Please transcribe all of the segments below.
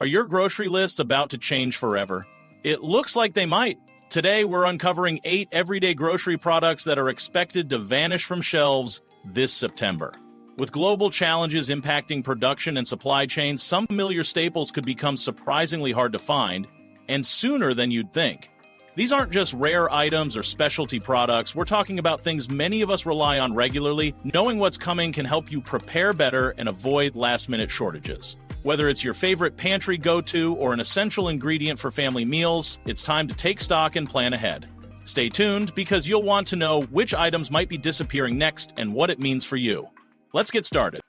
Are your grocery lists about to change forever? It looks like they might. Today, we're uncovering 8 everyday grocery products that are expected to vanish from shelves this September. With global challenges impacting production and supply chains, some familiar staples could become surprisingly hard to find, and sooner than you'd think. These aren't just rare items or specialty products. We're talking about things many of us rely on regularly. Knowing what's coming can help you prepare better and avoid last-minute shortages. Whether it's your favorite pantry go-to or an essential ingredient for family meals, it's time to take stock and plan ahead. Stay tuned because you'll want to know which items might be disappearing next and what it means for you. Let's get started.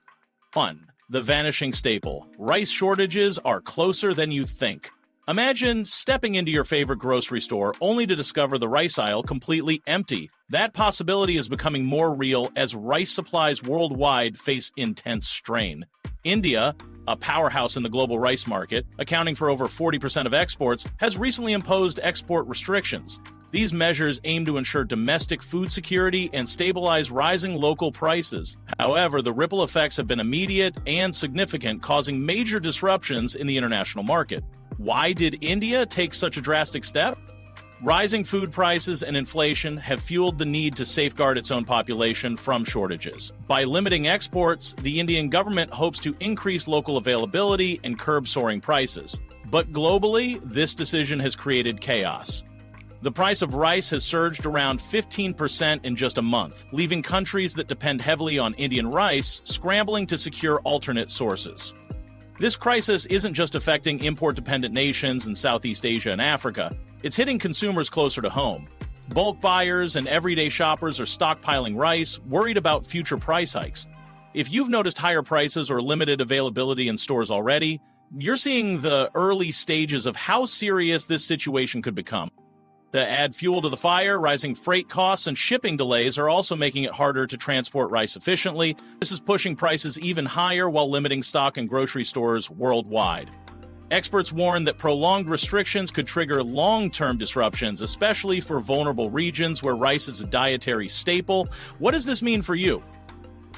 1. The vanishing staple. Rice shortages are closer than you think. Imagine stepping into your favorite grocery store only to discover the rice aisle completely empty. That possibility is becoming more real as rice supplies worldwide face intense strain. India, a powerhouse in the global rice market, accounting for over 40% of exports, has recently imposed export restrictions. These measures aim to ensure domestic food security and stabilize rising local prices. However, the ripple effects have been immediate and significant, causing major disruptions in the international market. Why did India take such a drastic step? Rising food prices and inflation have fueled the need to safeguard its own population from shortages. By limiting exports, the Indian government hopes to increase local availability and curb soaring prices. But globally, this decision has created chaos. The price of rice has surged around 15% in just a month, leaving countries that depend heavily on Indian rice scrambling to secure alternate sources. This crisis isn't just affecting import-dependent nations in Southeast Asia and Africa. It's hitting consumers closer to home. Bulk buyers and everyday shoppers are stockpiling rice, worried about future price hikes. If you've noticed higher prices or limited availability in stores already, you're seeing the early stages of how serious this situation could become. To add fuel to the fire, rising freight costs and shipping delays are also making it harder to transport rice efficiently. This is pushing prices even higher while limiting stock in grocery stores worldwide. Experts warn that prolonged restrictions could trigger long-term disruptions, especially for vulnerable regions where rice is a dietary staple. What does this mean for you?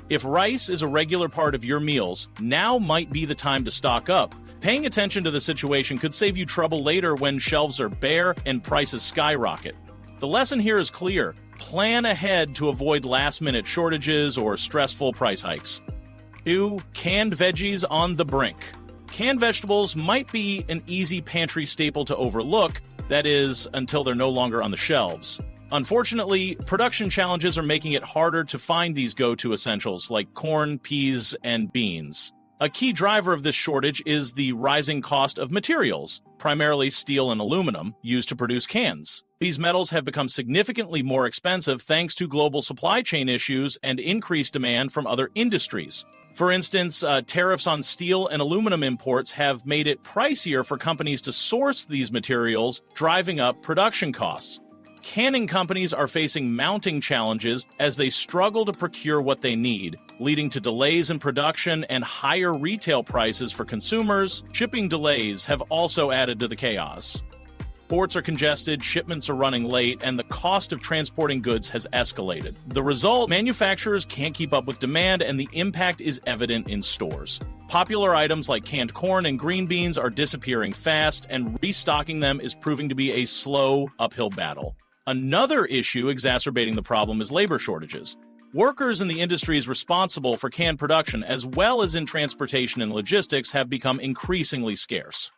If rice is a regular part of your meals, now might be the time to stock up. Paying attention to the situation could save you trouble later when shelves are bare and prices skyrocket. The lesson here is clear. Plan ahead to avoid last-minute shortages or stressful price hikes. 2. Canned veggies on the brink. Canned vegetables might be an easy pantry staple to overlook, that is, until they're no longer on the shelves. Unfortunately, production challenges are making it harder to find these go-to essentials like corn, peas, and beans. A key driver of this shortage is the rising cost of materials, primarily steel and aluminum, used to produce cans. These metals have become significantly more expensive thanks to global supply chain issues and increased demand from other industries. For instance, tariffs on steel and aluminum imports have made it pricier for companies to source these materials, driving up production costs. Canning companies are facing mounting challenges as they struggle to procure what they need, leading to delays in production and higher retail prices for consumers. Shipping delays have also added to the chaos. Ports are congested, shipments are running late, and the cost of transporting goods has escalated. The result, manufacturers can't keep up with demand, and the impact is evident in stores. Popular items like canned corn and green beans are disappearing fast, and restocking them is proving to be a slow, uphill battle. Another issue exacerbating the problem is labor shortages. Workers in the industries responsible for canned production, as well as in transportation and logistics, have become increasingly scarce.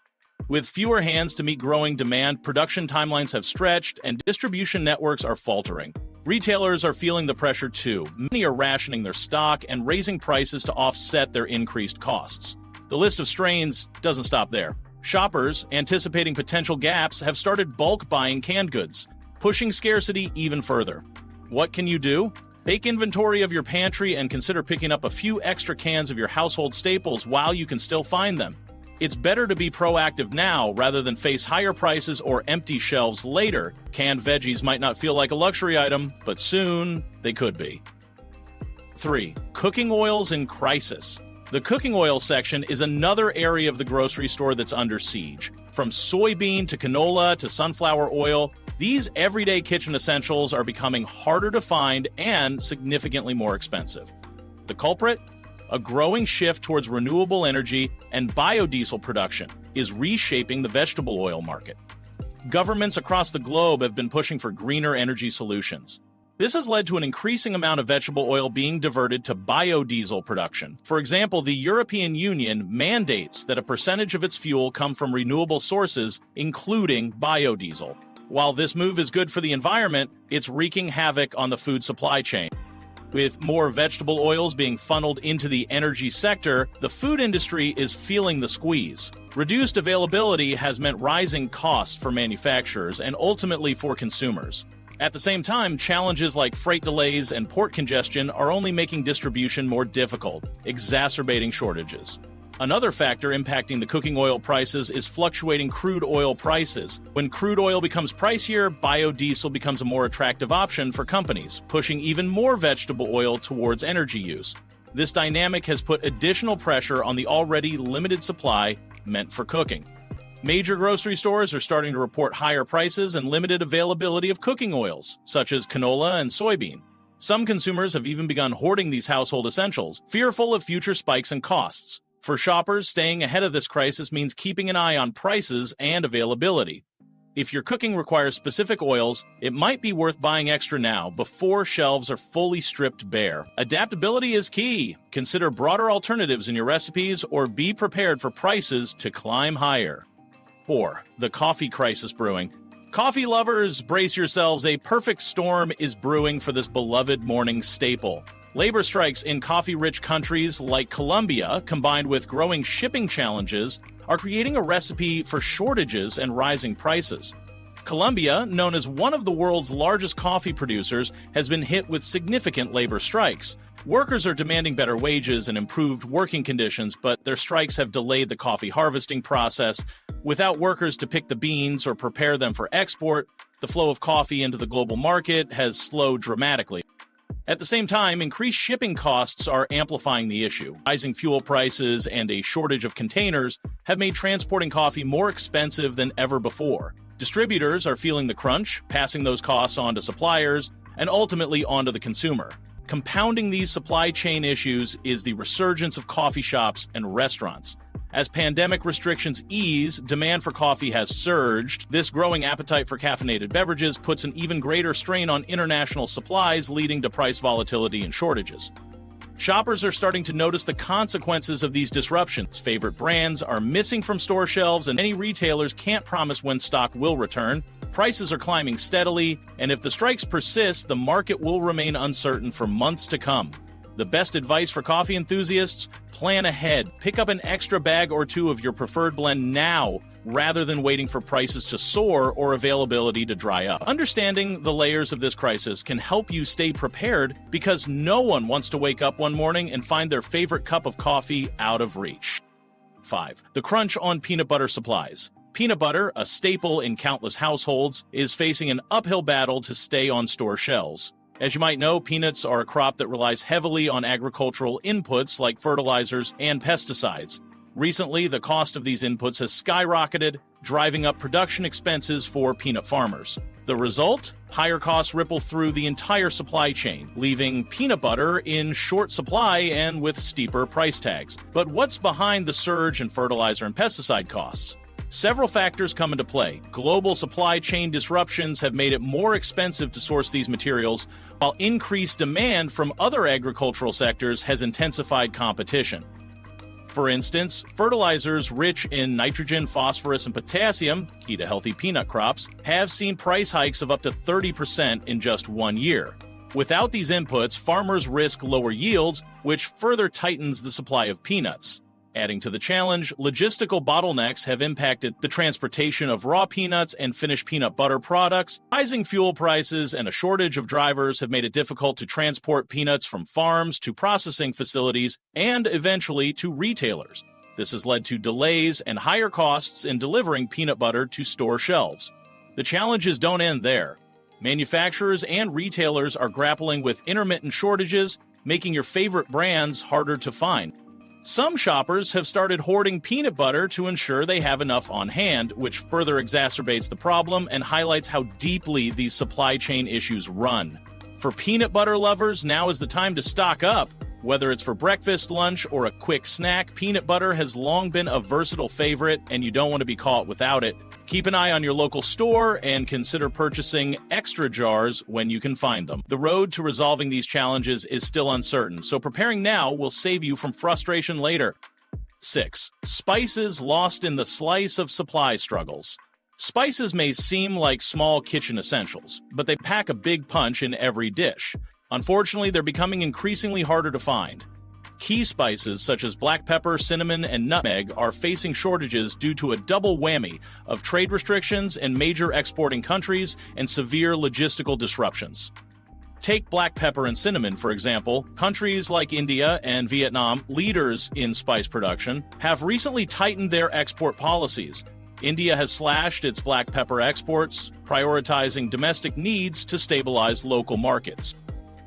With fewer hands to meet growing demand, production timelines have stretched, and distribution networks are faltering. Retailers are feeling the pressure too. Many are rationing their stock and raising prices to offset their increased costs. The list of strains doesn't stop there. Shoppers, anticipating potential gaps, have started bulk buying canned goods, pushing scarcity even further. What can you do? Take inventory of your pantry and consider picking up a few extra cans of your household staples while you can still find them. It's better to be proactive now rather than face higher prices or empty shelves later. Canned veggies might not feel like a luxury item, but soon they could be. 3. Cooking oils in crisis. The cooking oil section is another area of the grocery store that's under siege. From soybean to canola to sunflower oil, these everyday kitchen essentials are becoming harder to find and significantly more expensive. The culprit? A growing shift towards renewable energy and biodiesel production. is reshaping the vegetable oil market. Governments across the globe have been pushing for greener energy solutions. This has led to an increasing amount of vegetable oil being diverted to biodiesel production. For example, the European Union mandates that a percentage of its fuel come from renewable sources, including biodiesel. While this move is good for the environment, it's wreaking havoc on the food supply chain. With more vegetable oils being funneled into the energy sector, the food industry is feeling the squeeze. Reduced availability has meant rising costs for manufacturers and ultimately for consumers. At the same time, challenges like freight delays and port congestion are only making distribution more difficult, exacerbating shortages. Another factor impacting the cooking oil prices is fluctuating crude oil prices. When crude oil becomes pricier, biodiesel becomes a more attractive option for companies, pushing even more vegetable oil towards energy use. This dynamic has put additional pressure on the already limited supply meant for cooking. Major grocery stores are starting to report higher prices and limited availability of cooking oils, such as canola and soybean. Some consumers have even begun hoarding these household essentials, fearful of future spikes in costs. For shoppers, staying ahead of this crisis means keeping an eye on prices and availability. If your cooking requires specific oils, it might be worth buying extra now before shelves are fully stripped bare. Adaptability is key. Consider broader alternatives in your recipes or be prepared for prices to climb higher. 4. The coffee crisis brewing. Coffee lovers, brace yourselves. A perfect storm is brewing for this beloved morning staple. Labor strikes in coffee-rich countries like Colombia, combined with growing shipping challenges, are creating a recipe for shortages and rising prices. Colombia, known as one of the world's largest coffee producers, has been hit with significant labor strikes. Workers are demanding better wages and improved working conditions, but their strikes have delayed the coffee harvesting process. Without workers to pick the beans or prepare them for export, the flow of coffee into the global market has slowed dramatically. At the same time, increased shipping costs are amplifying the issue. Rising fuel prices and a shortage of containers have made transporting coffee more expensive than ever before. Distributors are feeling the crunch, passing those costs on to suppliers and ultimately onto the consumer. Compounding these supply chain issues is the resurgence of coffee shops and restaurants. As pandemic restrictions ease, demand for coffee has surged. This growing appetite for caffeinated beverages puts an even greater strain on international supplies, leading to price volatility and shortages. Shoppers are starting to notice the consequences of these disruptions. Favorite brands are missing from store shelves, and many retailers can't promise when stock will return. Prices are climbing steadily, and if the strikes persist, the market will remain uncertain for months to come. The best advice for coffee enthusiasts? Plan ahead. Pick up an extra bag or two of your preferred blend now, rather than waiting for prices to soar or availability to dry up. Understanding the layers of this crisis can help you stay prepared, because no one wants to wake up one morning and find their favorite cup of coffee out of reach. 5. The crunch on peanut butter supplies. Peanut butter, a staple in countless households, is facing an uphill battle to stay on store shelves. As you might know, peanuts are a crop that relies heavily on agricultural inputs like fertilizers and pesticides. Recently, the cost of these inputs has skyrocketed, driving up production expenses for peanut farmers. The result? Higher costs ripple through the entire supply chain, leaving peanut butter in short supply and with steeper price tags. But what's behind the surge in fertilizer and pesticide costs? Several factors come into play. Global supply chain disruptions have made it more expensive to source these materials, while increased demand from other agricultural sectors has intensified competition. For instance, fertilizers rich in nitrogen, phosphorus, and potassium, key to healthy peanut crops, have seen price hikes of up to 30% in just 1 year. Without these inputs, farmers risk lower yields, which further tightens the supply of peanuts. Adding to the challenge, logistical bottlenecks have impacted the transportation of raw peanuts and finished peanut butter products. Rising fuel prices and a shortage of drivers have made it difficult to transport peanuts from farms to processing facilities and eventually to retailers. This has led to delays and higher costs in delivering peanut butter to store shelves. The challenges don't end there. Manufacturers and retailers are grappling with intermittent shortages, making your favorite brands harder to find. Some shoppers have started hoarding peanut butter to ensure they have enough on hand, which further exacerbates the problem and highlights how deeply these supply chain issues run. For peanut butter lovers, now is the time to stock up. Whether it's for breakfast, lunch, or a quick snack, peanut butter has long been a versatile favorite, and you don't want to be caught without it. Keep an eye on your local store and consider purchasing extra jars when you can find them. The road to resolving these challenges is still uncertain, so preparing now will save you from frustration later. 6. Spices lost in the slice of supply struggles. Spices may seem like small kitchen essentials, but they pack a big punch in every dish. Unfortunately, they're becoming increasingly harder to find. Key spices such as black pepper, cinnamon, and nutmeg are facing shortages due to a double whammy of trade restrictions in major exporting countries and severe logistical disruptions. Take black pepper and cinnamon, for example. Countries like India and Vietnam, leaders in spice production, have recently tightened their export policies. India has slashed its black pepper exports, prioritizing domestic needs to stabilize local markets.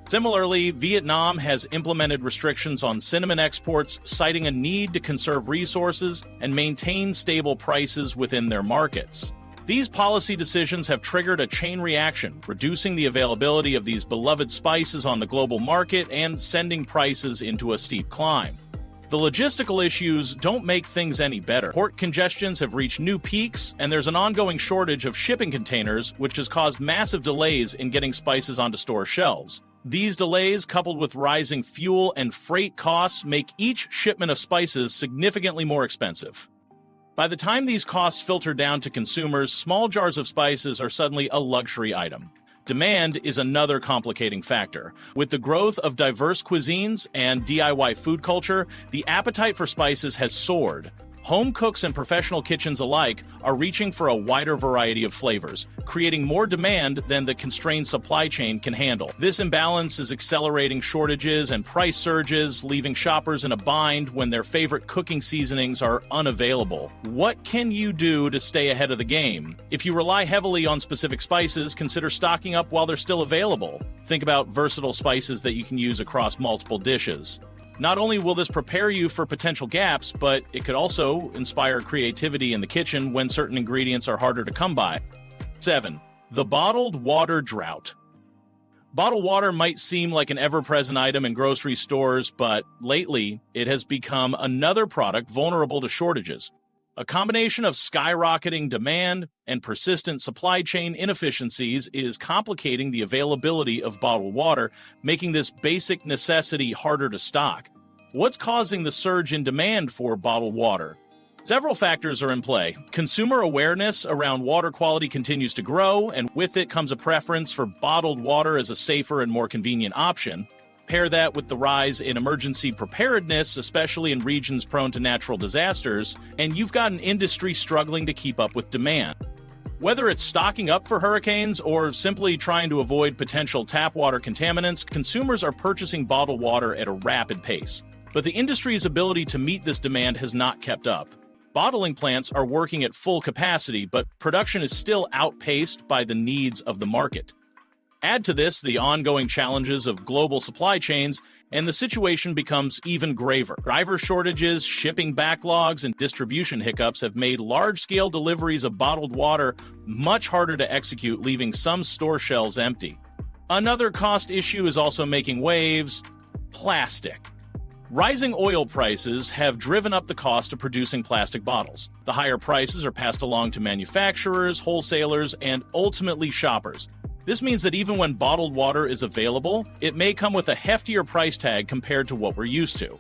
Similarly, Vietnam has implemented restrictions on cinnamon exports, citing a need to conserve resources and maintain stable prices within their markets. These policy decisions have triggered a chain reaction, reducing the availability of these beloved spices on the global market and sending prices into a steep climb. The logistical issues don't make things any better. Port congestions have reached new peaks, and there's an ongoing shortage of shipping containers, which has caused massive delays in getting spices onto store shelves. These delays, coupled with rising fuel and freight costs, make each shipment of spices significantly more expensive. By the time these costs filter down to consumers, small jars of spices are suddenly a luxury item. Demand is another complicating factor. With the growth of diverse cuisines and DIY food culture, the appetite for spices has soared. Home cooks and professional kitchens alike are reaching for a wider variety of flavors, creating more demand than the constrained supply chain can handle. This imbalance is accelerating shortages and price surges, leaving shoppers in a bind when their favorite cooking seasonings are unavailable. What can you do to stay ahead of the game? If you rely heavily on specific spices, consider stocking up while they're still available. Think about versatile spices that you can use across multiple dishes. Not only will this prepare you for potential gaps, but it could also inspire creativity in the kitchen when certain ingredients are harder to come by. 7. The bottled water drought. Bottled water might seem like an ever-present item in grocery stores, but lately it has become another product vulnerable to shortages. A combination of skyrocketing demand and persistent supply chain inefficiencies is complicating the availability of bottled water, making this basic necessity harder to stock. What's causing the surge in demand for bottled water? Several factors are in play. Consumer awareness around water quality continues to grow, and with it comes a preference for bottled water as a safer and more convenient option. Pair that with the rise in emergency preparedness, especially in regions prone to natural disasters, and you've got an industry struggling to keep up with demand. Whether it's stocking up for hurricanes or simply trying to avoid potential tap water contaminants, consumers are purchasing bottled water at a rapid pace. But the industry's ability to meet this demand has not kept up. Bottling plants are working at full capacity, but production is still outpaced by the needs of the market. Add to this the ongoing challenges of global supply chains, and the situation becomes even graver. Driver shortages, shipping backlogs, and distribution hiccups have made large-scale deliveries of bottled water much harder to execute, leaving some store shelves empty. Another cost issue is also making waves: plastic. Rising oil prices have driven up the cost of producing plastic bottles. The higher prices are passed along to manufacturers, wholesalers, and ultimately shoppers. This means that even when bottled water is available, it may come with a heftier price tag compared to what we're used to.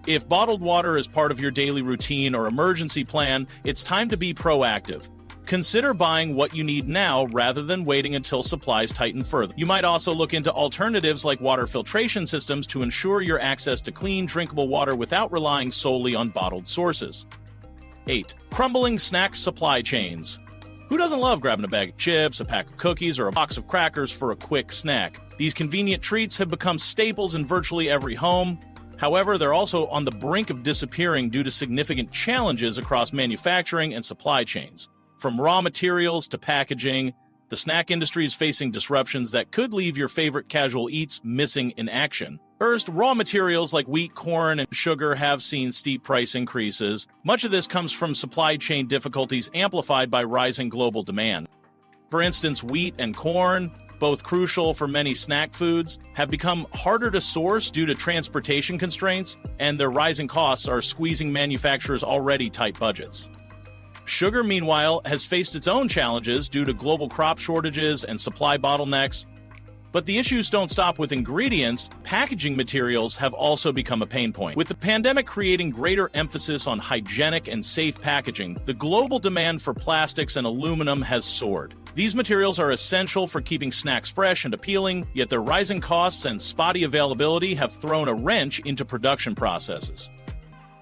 If bottled water is part of your daily routine or emergency plan, it's time to be proactive. Consider buying what you need now rather than waiting until supplies tighten further. You might also look into alternatives like water filtration systems to ensure your access to clean, drinkable water without relying solely on bottled sources. 8. Crumbling snacks supply chains. Who doesn't love grabbing a bag of chips, a pack of cookies, or a box of crackers for a quick snack? These convenient treats have become staples in virtually every home. However, they're also on the brink of disappearing due to significant challenges across manufacturing and supply chains. From raw materials to packaging, the snack industry is facing disruptions that could leave your favorite casual eats missing in action. First, raw materials like wheat, corn, and sugar have seen steep price increases. Much of this comes from supply chain difficulties amplified by rising global demand. For instance, wheat and corn both crucial for many snack foods, have become harder to source due to transportation constraints, and their rising costs are squeezing manufacturers' already tight budgets. Sugar, meanwhile, has faced its own challenges due to global crop shortages and supply bottlenecks. But the issues don't stop with ingredients. Packaging materials have also become a pain point. With the pandemic creating greater emphasis on hygienic and safe packaging, the global demand for plastics and aluminum has soared. These materials are essential for keeping snacks fresh and appealing, yet their rising costs and spotty availability have thrown a wrench into production processes.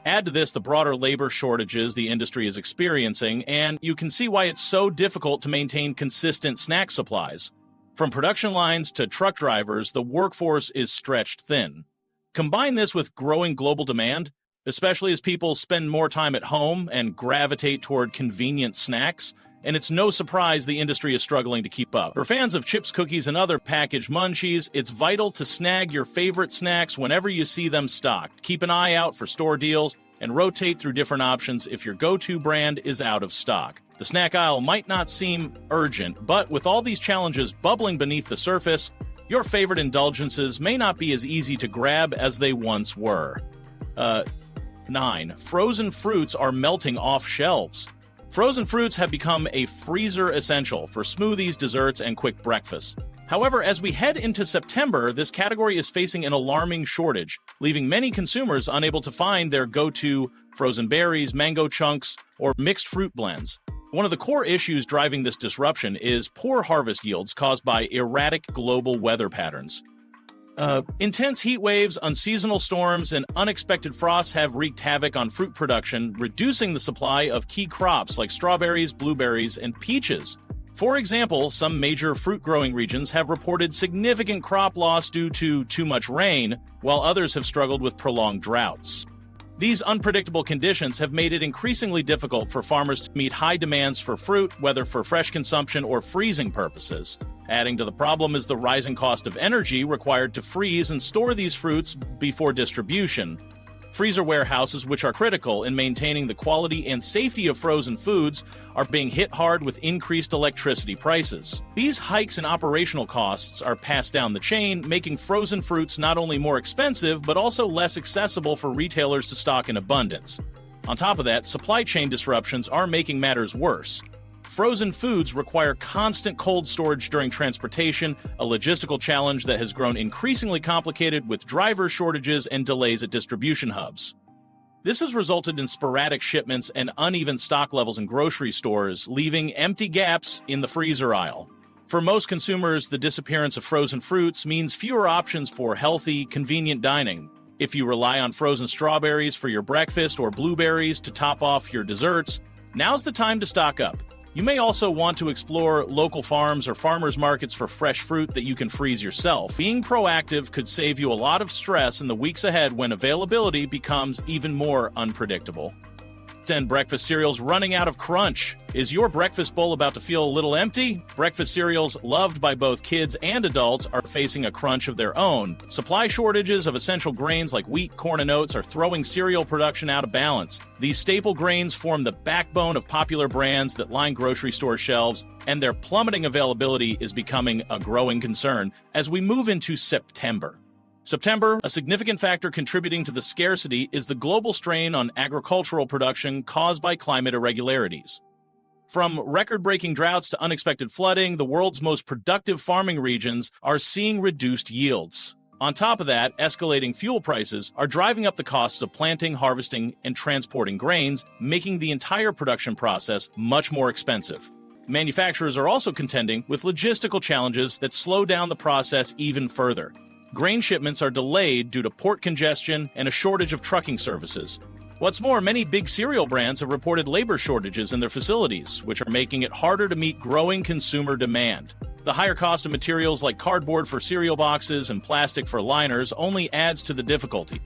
Add to this the broader labor shortages the industry is experiencing, and you can see why it's so difficult to maintain consistent snack supplies. From production lines to truck drivers, the workforce is stretched thin. Combine this with growing global demand, especially as people spend more time at home and gravitate toward convenient snacks, and it's no surprise the industry is struggling to keep up. For fans of chips, cookies, and other packaged munchies, it's vital to snag your favorite snacks whenever you see them stocked. Keep an eye out for store deals and rotate through different options if your go-to brand is out of stock. The snack aisle might not seem urgent, but with all these challenges bubbling beneath the surface, your favorite indulgences may not be as easy to grab as they once were. 9. Frozen fruits are melting off shelves. Frozen fruits have become a freezer essential for smoothies, desserts, and quick breakfasts. However, as we head into September, this category is facing an alarming shortage, leaving many consumers unable to find their go-to frozen berries, mango chunks, or mixed fruit blends. One of the core issues driving this disruption is poor harvest yields caused by erratic global weather patterns. Intense heat waves, unseasonal storms, and unexpected frosts have wreaked havoc on fruit production, reducing the supply of key crops like strawberries, blueberries, and peaches. For example, some major fruit-growing regions have reported significant crop loss due to too much rain, while others have struggled with prolonged droughts. These unpredictable conditions have made it increasingly difficult for farmers to meet high demands for fruit, whether for fresh consumption or freezing purposes. Adding to the problem is the rising cost of energy required to freeze and store these fruits before distribution. Freezer warehouses, which are critical in maintaining the quality and safety of frozen foods, are being hit hard with increased electricity prices. These hikes in operational costs are passed down the chain, making frozen fruits not only more expensive, but also less accessible for retailers to stock in abundance. On top of that, supply chain disruptions are making matters worse. Frozen foods require constant cold storage during transportation, a logistical challenge that has grown increasingly complicated with driver shortages and delays at distribution hubs. This has resulted in sporadic shipments and uneven stock levels in grocery stores, leaving empty gaps in the freezer aisle. For most consumers, the disappearance of frozen fruits means fewer options for healthy, convenient dining. If you rely on frozen strawberries for your breakfast or blueberries to top off your desserts, now's the time to stock up. You may also want to explore local farms or farmers markets for fresh fruit that you can freeze yourself. Being proactive could save you a lot of stress in the weeks ahead when availability becomes even more unpredictable. 10 breakfast cereals running out of crunch. Is your breakfast bowl about to feel a little empty? Breakfast cereals loved by both kids and adults are facing a crunch of their own. Supply shortages of essential grains like wheat, corn, and oats are throwing cereal production out of balance. These staple grains form the backbone of popular brands that line grocery store shelves, and their plummeting availability is becoming a growing concern as we move into September. A significant factor contributing to the scarcity is the global strain on agricultural production caused by climate irregularities. From record-breaking droughts to unexpected flooding, the world's most productive farming regions are seeing reduced yields. On top of that, escalating fuel prices are driving up the costs of planting, harvesting, and transporting grains, making the entire production process much more expensive. Manufacturers are also contending with logistical challenges that slow down the process even further. Grain shipments are delayed due to port congestion and a shortage of trucking services. What's more, many big cereal brands have reported labor shortages in their facilities, which are making it harder to meet growing consumer demand. The higher cost of materials like cardboard for cereal boxes and plastic for liners only adds to the difficulty.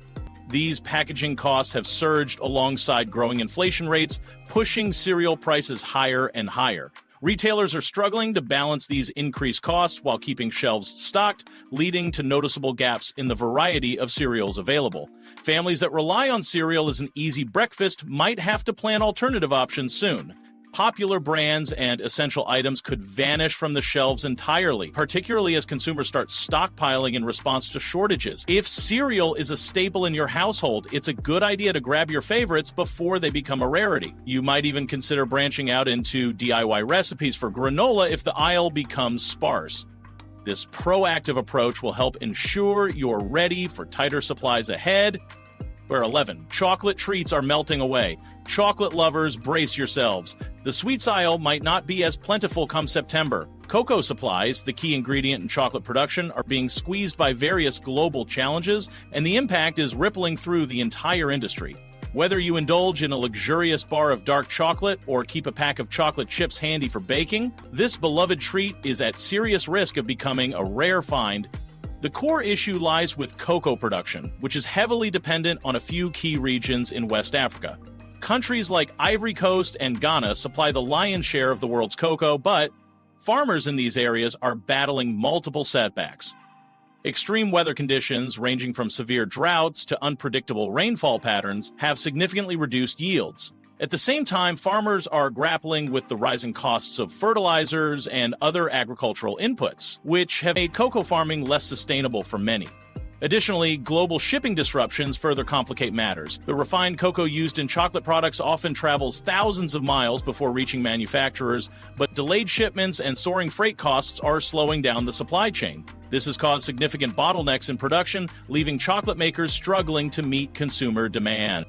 These packaging costs have surged alongside growing inflation rates, pushing cereal prices higher and higher. Retailers are struggling to balance these increased costs while keeping shelves stocked, leading to noticeable gaps in the variety of cereals available. Families that rely on cereal as an easy breakfast might have to plan alternative options soon. Popular brands and essential items could vanish from the shelves entirely, particularly as consumers start stockpiling in response to shortages. If cereal is a staple in your household, it's a good idea to grab your favorites before they become a rarity. You might even consider branching out into DIY recipes for granola if the aisle becomes sparse. This proactive approach will help ensure you're ready for tighter supplies ahead. Where 11. Chocolate treats are melting away. Chocolate lovers, brace yourselves. The sweets aisle might not be as plentiful come September. Cocoa supplies, the key ingredient in chocolate production, are being squeezed by various global challenges, and the impact is rippling through the entire industry. Whether you indulge in a luxurious bar of dark chocolate or keep a pack of chocolate chips handy for baking, this beloved treat is at serious risk of becoming a rare find. The core issue lies with cocoa production, which is heavily dependent on a few key regions in West Africa. Countries like Ivory Coast and Ghana supply the lion's share of the world's cocoa, but farmers in these areas are battling multiple setbacks. Extreme weather conditions, ranging from severe droughts to unpredictable rainfall patterns, have significantly reduced yields. At the same time, farmers are grappling with the rising costs of fertilizers and other agricultural inputs, which have made cocoa farming less sustainable for many. Additionally, global shipping disruptions further complicate matters. The refined cocoa used in chocolate products often travels thousands of miles before reaching manufacturers, but delayed shipments and soaring freight costs are slowing down the supply chain. This has caused significant bottlenecks in production, leaving chocolate makers struggling to meet consumer demand.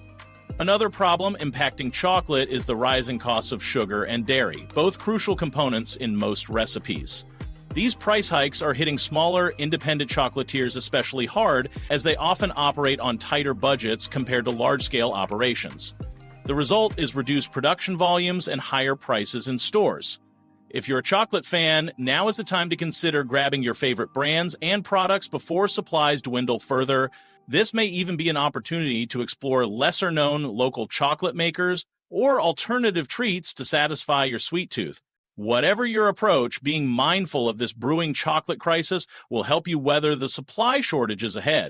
Another problem impacting chocolate is the rising costs of sugar and dairy, both crucial components in most recipes. These price hikes are hitting smaller, independent chocolatiers especially hard, as they often operate on tighter budgets compared to large-scale operations. The result is reduced production volumes and higher prices in stores. If you're a chocolate fan, now is the time to consider grabbing your favorite brands and products before supplies dwindle further. This may even be an opportunity to explore lesser-known local chocolate makers or alternative treats to satisfy your sweet tooth. Whatever your approach, being mindful of this brewing chocolate crisis will help you weather the supply shortages ahead.